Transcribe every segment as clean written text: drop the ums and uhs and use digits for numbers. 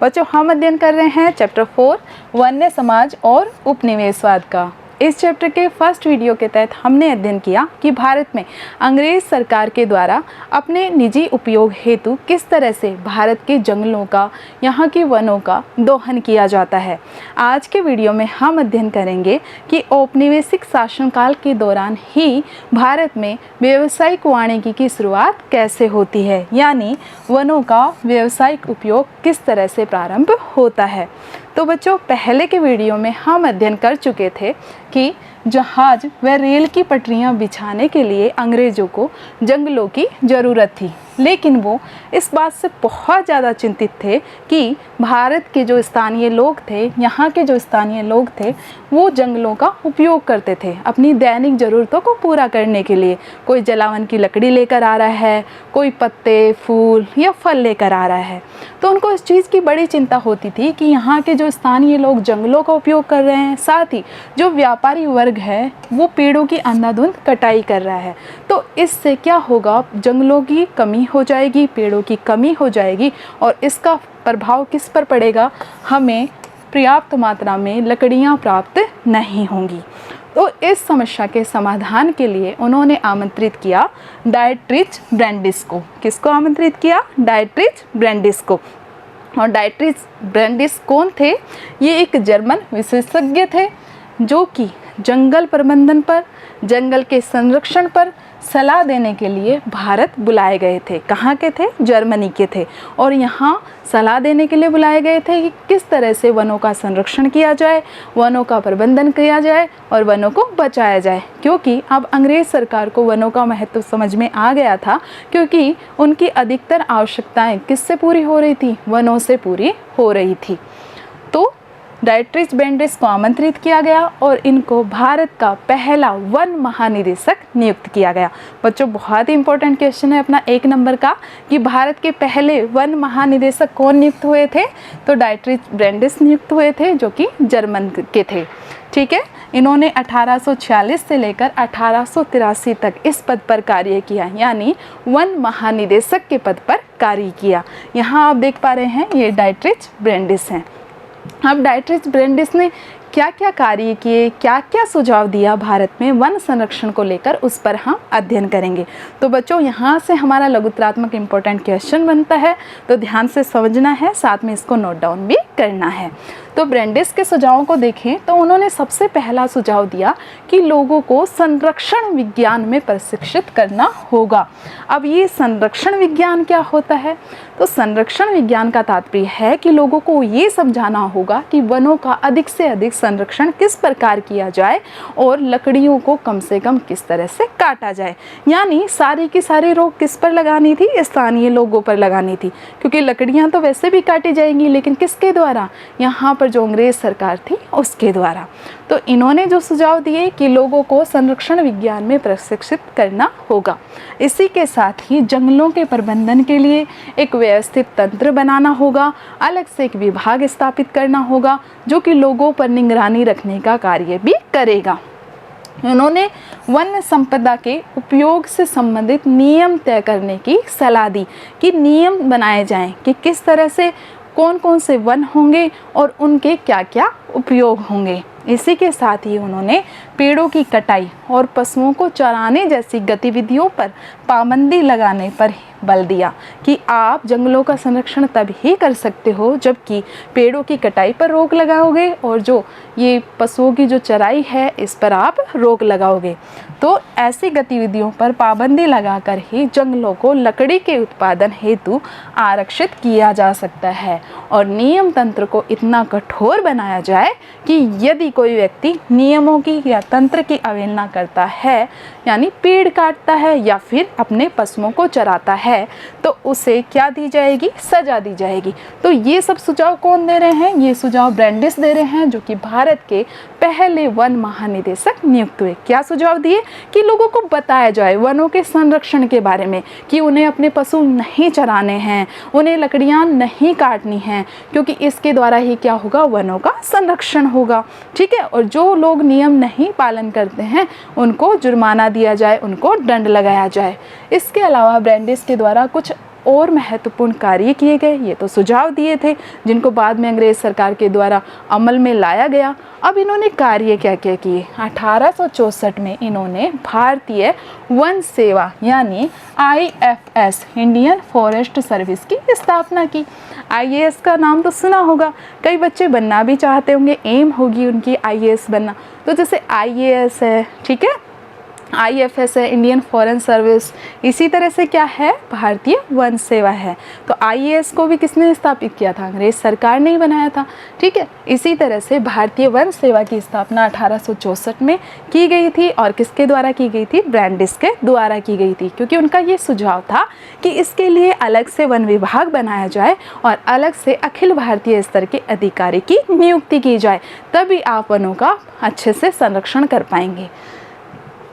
बच्चों हम अध्ययन कर रहे हैं चैप्टर 4 वन्य समाज और उपनिवेशवाद का। इस चैप्टर के फर्स्ट वीडियो के तहत हमने अध्ययन किया कि भारत में अंग्रेज सरकार के द्वारा अपने निजी उपयोग हेतु किस तरह से भारत के जंगलों का, यहाँ की वनों का दोहन किया जाता है। आज के वीडियो में हम अध्ययन करेंगे कि औपनिवेशिक शासनकाल के दौरान ही भारत में व्यावसायिक वानिकी की शुरुआत कैसे होती है, यानी वनों का व्यावसायिक उपयोग किस तरह से प्रारंभ होता है। तो बच्चों पहले के वीडियो में हम अध्ययन कर चुके थे कि जहाज व रेल की पटरियां बिछाने के लिए अंग्रेज़ों को जंगलों की ज़रूरत थी, लेकिन वो इस बात से बहुत ज़्यादा चिंतित थे कि भारत के जो स्थानीय लोग थे, यहाँ के जो स्थानीय लोग थे, वो जंगलों का उपयोग करते थे अपनी दैनिक ज़रूरतों को पूरा करने के लिए। कोई जलावन की लकड़ी लेकर आ रहा है, कोई पत्ते, फूल या फल लेकर आ रहा है, तो उनको इस चीज़ की बड़ी चिंता होती थी कि यहाँ के जो स्थानीय लोग जंगलों का उपयोग कर रहे हैं, साथ ही जो व्यापारी वर्ग है वो पेड़ों की अंधाधुंध कटाई कर रहा है। तो इससे क्या होगा, जंगलों की कमी हो जाएगी, पेड़ों की कमी हो जाएगी और इसका प्रभाव किस पर पड़ेगा, हमें पर्याप्त मात्रा में लकड़ियाँ प्राप्त नहीं होंगी। तो इस समस्या के समाधान के लिए उन्होंने आमंत्रित किया डायट्रिच ब्रैंडिस को। किसको आमंत्रित किया? डायट्रिच ब्रैंडिस को। और डायट्रिच ब्रैंडिस कौन थे? ये एक जर्मन विशेषज्ञ थे जो कि जंगल प्रबंधन पर, जंगल के संरक्षण पर सलाह देने के लिए भारत बुलाए गए थे। कहाँ के थे? जर्मनी के थे। और यहाँ सलाह देने के लिए बुलाए गए थे कि किस तरह से वनों का संरक्षण किया जाए, वनों का प्रबंधन किया जाए और वनों को बचाया जाए। क्योंकि अब अंग्रेज़ सरकार को वनों का महत्व समझ में आ गया था, क्योंकि उनकी अधिकतर आवश्यकताएं किससे पूरी हो रही थी? वनों से पूरी हो रही थी। तो डायट्रिच ब्रैंडिस को आमंत्रित किया गया और इनको भारत का पहला वन महानिदेशक नियुक्त किया गया। बच्चों बहुत ही इंपॉर्टेंट क्वेश्चन है अपना 1 नंबर का कि भारत के पहले वन महानिदेशक कौन नियुक्त हुए थे? तो डायट्रिच ब्रैंडिस नियुक्त हुए थे, जो कि जर्मन के थे। ठीक है, इन्होंने 1846 से लेकर 1883 तक इस पद पर कार्य किया, यानी वन महानिदेशक के पद पर कार्य किया। यहाँ आप देख पा रहे हैं ये डायट्रिच ब्रैंडिस हैं। अब डायट्रिच ब्रैंडिस ने क्या क्या कार्य किए, क्या क्या सुझाव दिया भारत में वन संरक्षण को लेकर, उस पर हम अध्ययन करेंगे। तो बच्चों यहाँ से हमारा लघुत्रात्मक इम्पोर्टेंट क्वेश्चन बनता है, तो ध्यान से समझना है, साथ में इसको नोट डाउन भी करना है। तो ब्रैंडिस के सुझावों को देखें तो उन्होंने सबसे पहला सुझाव दिया कि लोगों को संरक्षण विज्ञान में प्रशिक्षित करना होगा। अब ये संरक्षण विज्ञान क्या होता है? तो संरक्षण विज्ञान का तात्पर्य है कि लोगों को ये समझाना होगा कि वनों का अधिक से अधिक संरक्षण किस प्रकार किया जाए और लकड़ियों को कम से कम किस तरह से काटा जाए। यानी सारी की सारी रोक किस पर लगानी थी? स्थानीय लोगों पर लगानी थी, क्योंकि लकड़ियाँ तो वैसे भी काटी जाएंगी, लेकिन किसके द्वारा? यहाँ पर जो अंग्रेज सरकार थी उसके द्वारा। तो इन्होंने जो सुझाव दिए कि लोगों को संरक्षण विज्ञान में प्रशिक्षित करना होगा। इसी के साथ ही जंगलों के प्रबंधन के लिए एक व्यवस्थित तंत्र बनाना होगा, अलग से एक विभाग स्थापित करना होगा जो कि लोगों पर निगरानी रखने का कार्य भी करेगा। उन्होंने वन संपदा के उपयोग से संबंधित नियम तय करने की सलाह दी कि नियम बनाए जाएं कि किस तरह से कौन कौन से वन होंगे और उनके क्या क्या उपयोग होंगे। इसी के साथ ही उन्होंने पेड़ों की कटाई और पशुओं को चराने जैसी गतिविधियों पर पाबंदी लगाने पर बल दिया कि आप जंगलों का संरक्षण तब ही कर सकते हो जबकि पेड़ों की कटाई पर रोक लगाओगे और जो ये पशुओं की जो चराई है इस पर आप रोक लगाओगे। तो ऐसी गतिविधियों पर पाबंदी लगाकर ही जंगलों को लकड़ी के उत्पादन हेतु आरक्षित किया जा सकता है और नियम तंत्र को इतना कठोर बनाया जाए कि यदि कोई व्यक्ति नियमों की या तंत्र की अवहेलना करता है, यानी पेड़ काटता है या फिर अपने पशुओं को चराता है, तो उसे क्या दी जाएगी? सजा दी जाएगी। तो ये सब सुझाव कौन दे रहे हैं? ये सुझाव ब्रैंडिस दे रहे हैं, जो कि भारत के पहले वन महानिदेशक नियुक्त हुए। क्या सुझाव दिए? कि लोगों को बताया जाए वनों के संरक्षण के बारे में, कि उन्हें अपने पशु नहीं चराने हैं, उन्हें लकड़ियां नहीं काटनी हैं, क्योंकि इसके द्वारा ही क्या होगा? वनों का संरक्षण होगा। ठीक है, और जो लोग नियम नहीं पालन करते हैं उनको जुर्माना दिया जाए, उनको दंड लगाया जाए। इसके अलावा ब्रैंडिस के द्वारा कुछ और महत्वपूर्ण कार्य किए गए, ये तो सुझाव दिए थे जिनको बाद में अंग्रेज सरकार के द्वारा अमल में लाया गया। अब इन्होंने कार्य क्या क्या किए? 1864 में इन्होंने भारतीय वन सेवा यानी IFS इंडियन फॉरेस्ट सर्विस की स्थापना की। IAS का नाम तो सुना होगा, कई बच्चे बनना भी चाहते होंगे, एम होगी उनकी IAS बनना। तो जैसे IAS है, ठीक है, IFS है इंडियन फॉरेन सर्विस, इसी तरह से क्या है, भारतीय वन सेवा है। तो IAS को भी किसने स्थापित किया था? अंग्रेज सरकार ने ही बनाया था, ठीक है। इसी तरह से भारतीय वन सेवा की स्थापना 1864 में की गई थी और किसके द्वारा की गई थी? ब्रैंडिस के द्वारा की गई थी, क्योंकि उनका ये सुझाव था कि इसके लिए अलग से वन विभाग बनाया जाए और अलग से अखिल भारतीय स्तर के अधिकारी की नियुक्ति की जाए, तभी आप वनों का अच्छे से संरक्षण कर पाएंगे।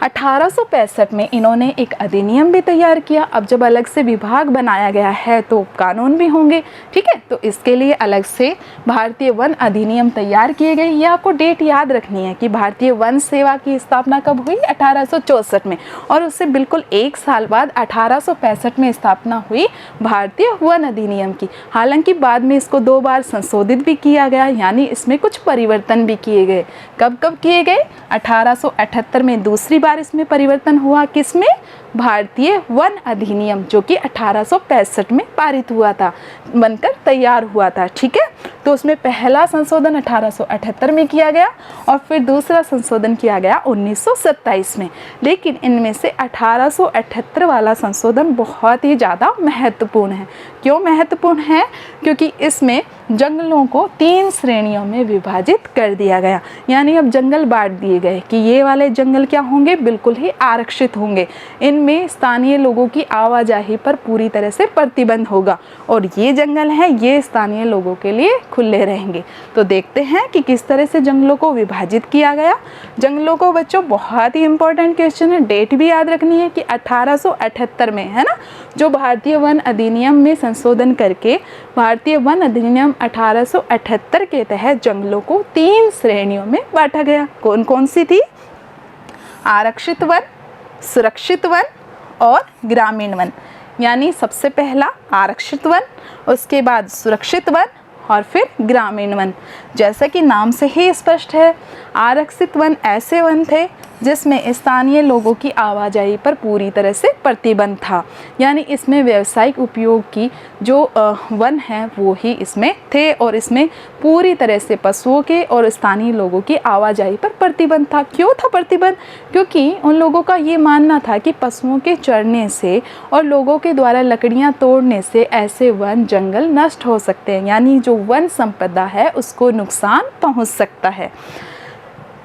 1865 में इन्होंने एक अधिनियम भी तैयार किया। अब जब अलग से विभाग बनाया गया है तो कानून भी होंगे, ठीक है, तो इसके लिए अलग से भारतीय वन अधिनियम तैयार किए गए। ये आपको डेट याद रखनी है कि भारतीय वन सेवा की स्थापना कब हुई? 1864 में, और उससे बिल्कुल एक साल बाद 1865 में स्थापना हुई भारतीय वन अधिनियम की। हालांकि बाद में इसको 2 बार संशोधित भी किया गया, यानी इसमें कुछ परिवर्तन भी किए गए। कब कब किए गए? 1878 में दूसरी बार इसमें परिवर्तन हुआ, किसमें? भारतीय वन अधिनियम, जो कि 1865 में पारित हुआ था, बनकर तैयार हुआ था, ठीक है। तो उसमें पहला संशोधन 1878 में किया गया और फिर दूसरा संशोधन किया गया 1927 में। लेकिन इनमें से 1878 वाला संशोधन बहुत ही ज़्यादा महत्वपूर्ण है। क्यों महत्वपूर्ण है? क्योंकि इसमें जंगलों को 3 श्रेणियों में विभाजित कर दिया गया, यानी अब जंगल बांट दिए गए कि ये वाले जंगल क्या होंगे? बिल्कुल ही आरक्षित होंगे। इनमें स्थानीय लोगों की आवाजाही पर पूरी तरह से प्रतिबंध होगा और ये जंगल हैं, ये स्थानीय लोगों के लिए खुले रहेंगे। तो देखते हैं कि किस तरह से जंगलों को विभाजित किया गया। जंगलों को बच्चों बहुत ही इंपॉर्टेंट क्वेश्चन है, डेट भी याद रखनी है कि 1878 में, है ना, जो भारतीय वन अधिनियम में संशोधन करके भारतीय वन अधिनियम 1878 के तहत जंगलों को 3 श्रेणियों में बांटा गया। कौन कौन सी थी? आरक्षित वन, सुरक्षित वन और ग्रामीण वन। यानी सबसे पहला आरक्षित वन, उसके बाद सुरक्षित वन और फिर ग्रामीण वन। जैसा कि नाम से ही स्पष्ट है, आरक्षित वन ऐसे वन थे जिसमें स्थानीय लोगों की आवाजाही पर पूरी तरह से प्रतिबंध था, यानी इसमें व्यावसायिक उपयोग की जो वन हैं वो ही इसमें थे और इसमें पूरी तरह से पशुओं के और स्थानीय लोगों की आवाजाही पर प्रतिबंध था। क्यों था प्रतिबंध? क्योंकि उन लोगों का ये मानना था कि पशुओं के चरने से और लोगों के द्वारा लकड़ियाँ तोड़ने से ऐसे वन जंगल नष्ट हो सकते हैं, यानी जो वन संपदा है उसको नुकसान पहुँच सकता है।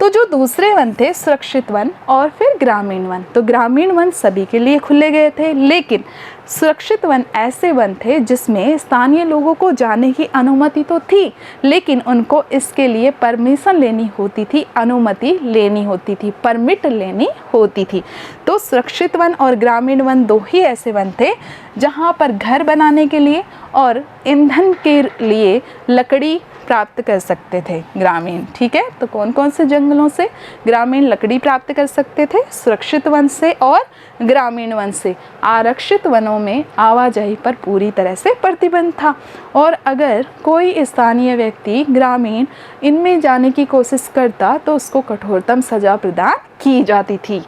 तो जो दूसरे वन थे सुरक्षित वन और फिर ग्रामीण वन, तो ग्रामीण वन सभी के लिए खुले गए थे, लेकिन सुरक्षित वन ऐसे वन थे जिसमें स्थानीय लोगों को जाने की अनुमति तो थी, लेकिन उनको इसके लिए परमिशन लेनी होती थी, अनुमति लेनी होती थी, परमिट लेनी होती थी। तो सुरक्षित वन और ग्रामीण वन 2 ही ऐसे वन थे जहाँ पर घर बनाने के लिए और ईंधन के लिए लकड़ी प्राप्त कर सकते थे ग्रामीण, ठीक है। तो कौन कौन से जंगलों से ग्रामीण लकड़ी प्राप्त कर सकते थे? सुरक्षित वन से और ग्रामीण वन से। आरक्षित वनों में आवाजाही पर पूरी तरह से प्रतिबंध था और अगर कोई स्थानीय व्यक्ति ग्रामीण इनमें जाने की कोशिश करता तो उसको कठोरतम सजा प्रदान की जाती थी।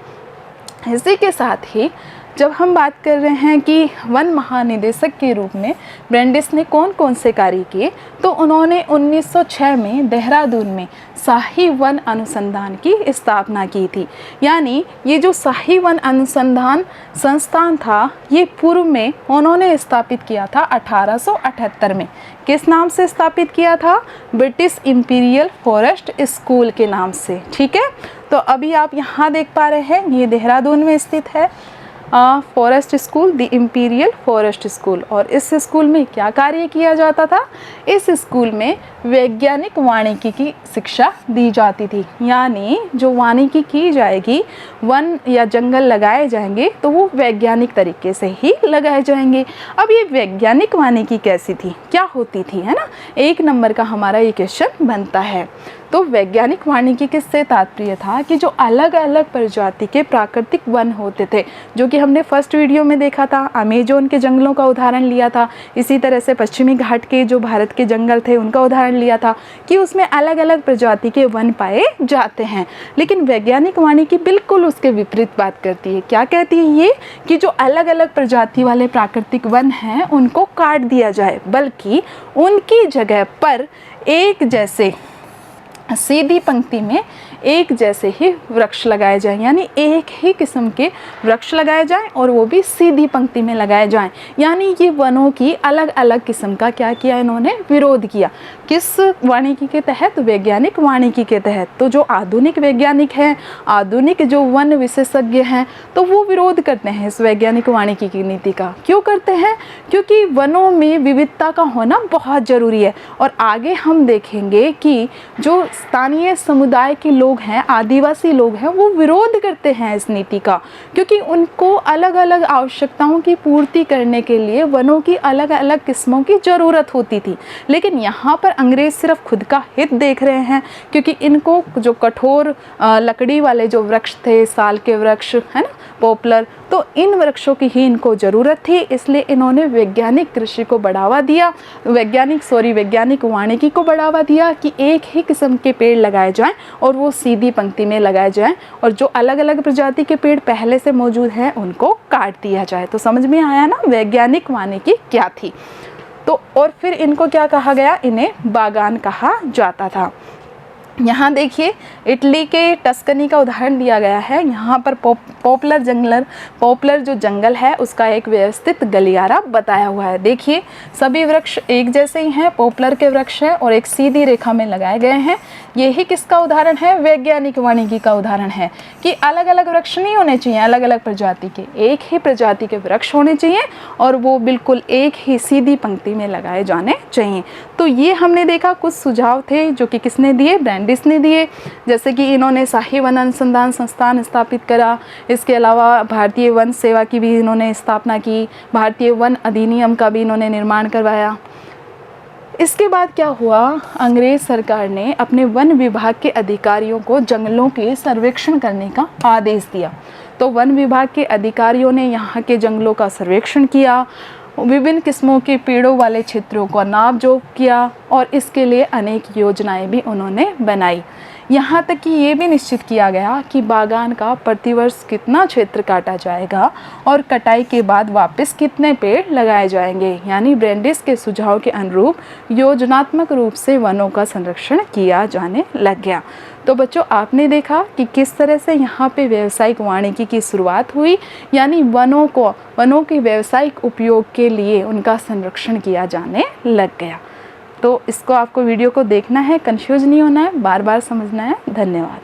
इसी के साथ ही जब हम बात कर रहे हैं कि वन महानिदेशक के रूप में ब्रैंडिस ने कौन कौन से कार्य किए, तो उन्होंने 1906 में देहरादून में शाही वन अनुसंधान की स्थापना की थी। यानी ये जो शाही वन अनुसंधान संस्थान था ये पूर्व में उन्होंने स्थापित किया था 1878 में। किस नाम से स्थापित किया था? ब्रिटिश इंपीरियल फॉरेस्ट स्कूल के नाम से, ठीक है। तो अभी आप यहाँ देख पा रहे हैं ये देहरादून में स्थित है forest school, the imperial forest school. और इस स्कूल में क्या कार्य किया जाता था? इस स्कूल में वैज्ञानिक वानिकी की शिक्षा दी जाती थी, यानी जो वानिकी की जाएगी, वन या जंगल लगाए जाएंगे तो वो वैज्ञानिक तरीके से ही लगाए जाएंगे। अब ये वैज्ञानिक वानिकी कैसी थी, क्या होती थी, है ना, 1 नंबर का हमारा ये क्वेश्चन बनता है। तो वैज्ञानिक वानिकी किससे तात्पर्य था कि जो अलग अलग प्रजाति के प्राकृतिक वन होते थे, जो कि हमने फर्स्ट वीडियो में देखा था, अमेजोन के जंगलों का उदाहरण लिया था, इसी तरह से पश्चिमी घाट के जो भारत के जंगल थे उनका उदाहरण लिया था कि उसमें अलग अलग प्रजाति के वन पाए जाते हैं। लेकिन वैज्ञानिक वानिकी बिल्कुल उसके विपरीत बात करती है। क्या कहती है ये कि जो अलग अलग प्रजाति वाले प्राकृतिक वन हैं उनको काट दिया जाए, बल्कि उनकी जगह पर एक जैसे सीधी पंक्ति में एक जैसे ही वृक्ष लगाए जाएं, यानी एक ही किस्म के वृक्ष लगाए जाएं और वो भी सीधी पंक्ति में लगाए जाएं। यानी ये वनों की अलग अलग किस्म का क्या किया इन्होंने, विरोध किया। किस वानिकी के तहत, वैज्ञानिक वानिकी के तहत। तो जो आधुनिक वैज्ञानिक हैं, आधुनिक जो वन विशेषज्ञ हैं, तो वो विरोध करते हैं इस वैज्ञानिक वानिकी की नीति का। क्यों करते हैं? क्योंकि वनों में विविधता का होना बहुत ज़रूरी है। और आगे हम देखेंगे कि जो स्थानीय समुदाय के लोग हैं, आदिवासी लोग हैं, वो विरोध करते हैं इस नीति का, क्योंकि उनको अलग अलग आवश्यकताओं की पूर्ति करने के लिए वनों की अलग अलग किस्मों की ज़रूरत होती थी। लेकिन यहाँ पर अंग्रेज़ सिर्फ खुद का हित देख रहे हैं, क्योंकि इनको जो कठोर लकड़ी वाले जो वृक्ष थे, साल के वृक्ष है ना, पॉपुलर, तो इन वृक्षों की ही इनको ज़रूरत थी। इसलिए इन्होंने वैज्ञानिक कृषि को बढ़ावा दिया, वैज्ञानिक वानिकी को बढ़ावा दिया कि एक ही किस्म के पेड़ लगाए जाएं और वो सीधी पंक्ति में लगाए जाएं, और जो अलग अलग प्रजाति के पेड़ पहले से मौजूद हैं उनको काट दिया जाए। तो समझ में आया ना वैज्ञानिक वानिकी क्या थी। तो और फिर इनको क्या कहा गया, इन्हें बागान कहा जाता था। यहाँ देखिए इटली के टस्कनी का उदाहरण दिया गया है। यहाँ पर पॉपुलर जो जंगल है उसका एक व्यवस्थित गलियारा बताया हुआ है। देखिए सभी वृक्ष एक जैसे ही हैं, पॉपुलर के वृक्ष हैं और एक सीधी रेखा में लगाए गए हैं। यही किसका उदाहरण है, वैज्ञानिक वानिकी का उदाहरण है कि अलग अलग वृक्ष नहीं होने चाहिए, अलग अलग प्रजाति के, एक ही प्रजाति के वृक्ष होने चाहिए और वो बिल्कुल एक ही सीधी पंक्ति में लगाए जाने चाहिए। तो ये हमने देखा कुछ सुझाव थे जो कि किसने दिए, ब्रैंडिस ने दिए। जैसे कि इन्होंने शाही वन अनुसंधान संस्थान स्थापित करा, इसके अलावा भारतीय वन सेवा की भी इन्होंने स्थापना की, भारतीय वन अधिनियम का भी इन्होंने निर्माण करवाया। इसके बाद क्या हुआ, अंग्रेज सरकार ने अपने वन विभाग के अधिकारियों को जंगलों के सर्वेक्षण करने का आदेश दिया। तो वन विभाग के अधिकारियों ने यहाँ के जंगलों का सर्वेक्षण किया, विभिन्न किस्मों के पेड़ों वाले क्षेत्रों को नाप जोख किया और इसके लिए अनेक योजनाएं भी उन्होंने बनाई। यहाँ तक कि ये भी निश्चित किया गया कि बागान का प्रतिवर्ष कितना क्षेत्र काटा जाएगा और कटाई के बाद वापस कितने पेड़ लगाए जाएंगे। यानी ब्रैंडिस के सुझाव के अनुरूप योजनात्मक रूप से वनों का संरक्षण किया जाने लग गया। तो बच्चों आपने देखा कि किस तरह से यहाँ पे व्यावसायिक वानिकी की शुरुआत हुई, यानी वनों के व्यावसायिक उपयोग के लिए उनका संरक्षण किया जाने लग गया। तो इसको आपको वीडियो को देखना है, कंफ्यूज नहीं होना है, बार बार समझना है। धन्यवाद।